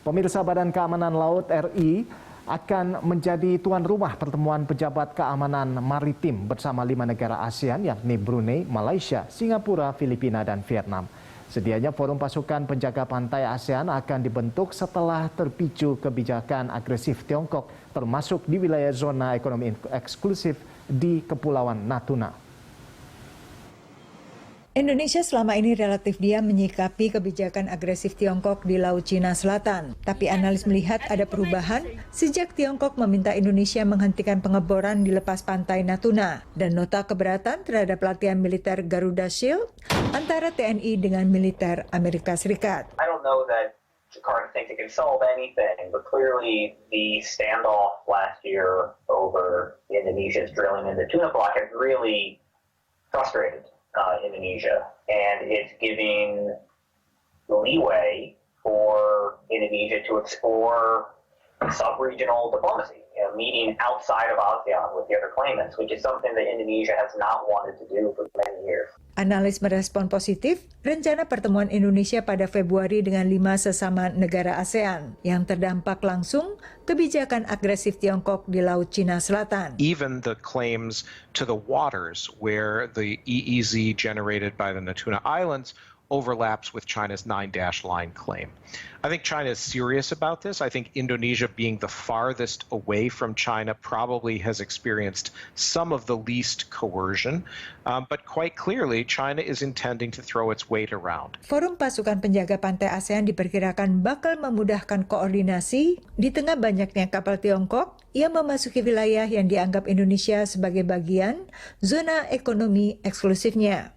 Pemirsa, Badan Keamanan Laut RI akan menjadi tuan rumah pertemuan pejabat keamanan maritim bersama 5 negara ASEAN yakni Brunei, Malaysia, Singapura, Filipina, dan Vietnam. Sedianya forum pasukan penjaga pantai ASEAN akan dibentuk setelah terpicu kebijakan agresif Tiongkok termasuk di wilayah zona ekonomi eksklusif di Kepulauan Natuna. Indonesia selama ini relatif diam menyikapi kebijakan agresif Tiongkok di Laut Cina Selatan. Tapi analis melihat ada perubahan sejak Tiongkok meminta Indonesia menghentikan pengeboran di lepas pantai Natuna dan nota keberatan terhadap latihan militer Garuda Shield antara TNI dengan militer Amerika Serikat. I don't know that Jakarta thinks it can solve anything, but clearly the standoff last year over Indonesia's drilling in the tuna block has really frustrated Indonesia, and it's giving leeway for Indonesia to explore sub-regional diplomacy, meeting outside of ASEAN with the other claimants, which is something that Indonesia has not wanted to do for many years. Analis merespon positif rencana pertemuan Indonesia pada Februari dengan 5 sesama negara ASEAN yang terdampak langsung kebijakan agresif Tiongkok di Laut Cina Selatan. Even the claims to the waters where the EEZ generated by the Natuna Islands overlaps with China's 9-dash line claim. I think China is serious about this. I think Indonesia, being the farthest away from China, probably has experienced some of the least coercion. But quite clearly, China is intending to throw its weight around. Forum pasukan penjaga pantai ASEAN diperkirakan bakal memudahkan koordinasi di tengah banyaknya kapal Tiongkok yang memasuki wilayah yang dianggap Indonesia sebagai bagian zona ekonomi eksklusifnya.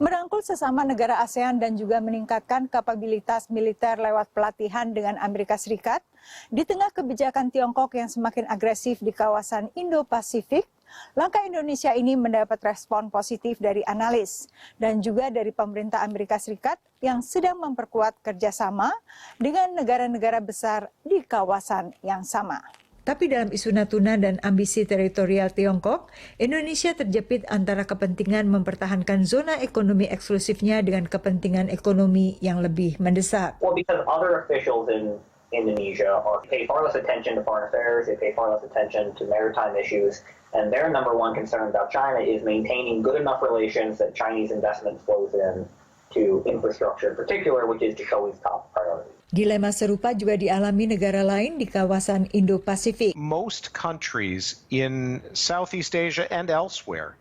Merangkul sesama negara ASEAN dan juga meningkatkan kapabilitas militer lewat pelatihan dengan Amerika Serikat di tengah kebijakan Tiongkok yang semakin agresif di kawasan Indo-Pasifik, langkah Indonesia ini mendapat respon positif dari analis dan juga dari pemerintah Amerika Serikat yang sedang memperkuat kerjasama dengan negara-negara besar di kawasan yang sama. Tapi dalam isu Natuna dan ambisi teritorial Tiongkok, Indonesia terjepit antara kepentingan mempertahankan zona ekonomi eksklusifnya dengan kepentingan ekonomi yang lebih mendesak. Well, because other officials in Indonesia pay far less attention to foreign affairs, they pay far less attention to maritime issues, and their number one concern about China is maintaining good enough relations that Chinese investment flows in to infrastructure in particular, which is Jokow's top priority. Dilema serupa juga dialami negara lain di kawasan Indo-Pasifik. Most countries in Southeast Asia and elsewhere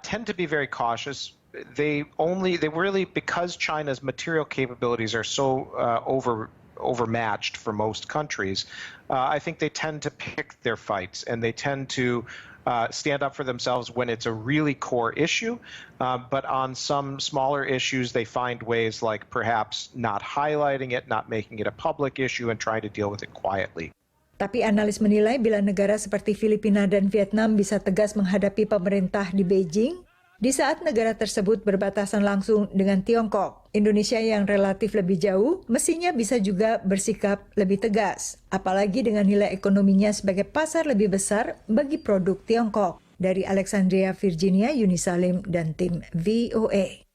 tend to be very cautious. They really, because China's material capabilities are so overmatched for most countries, I think they tend to pick their fights and they tend to stand up for themselves when it's a really core issue, but on some smaller issues they find ways like perhaps not highlighting it, not making it a public issue, and trying to deal with it quietly. Tapi analis menilai bila negara seperti Filipina dan Vietnam bisa tegas menghadapi pemerintah di Beijing, di saat negara tersebut berbatasan langsung dengan Tiongkok, Indonesia yang relatif lebih jauh mestinya bisa juga bersikap lebih tegas, apalagi dengan nilai ekonominya sebagai pasar lebih besar bagi produk Tiongkok. Dari Alexandria, Virginia, Yuni Salim, dan tim VOA.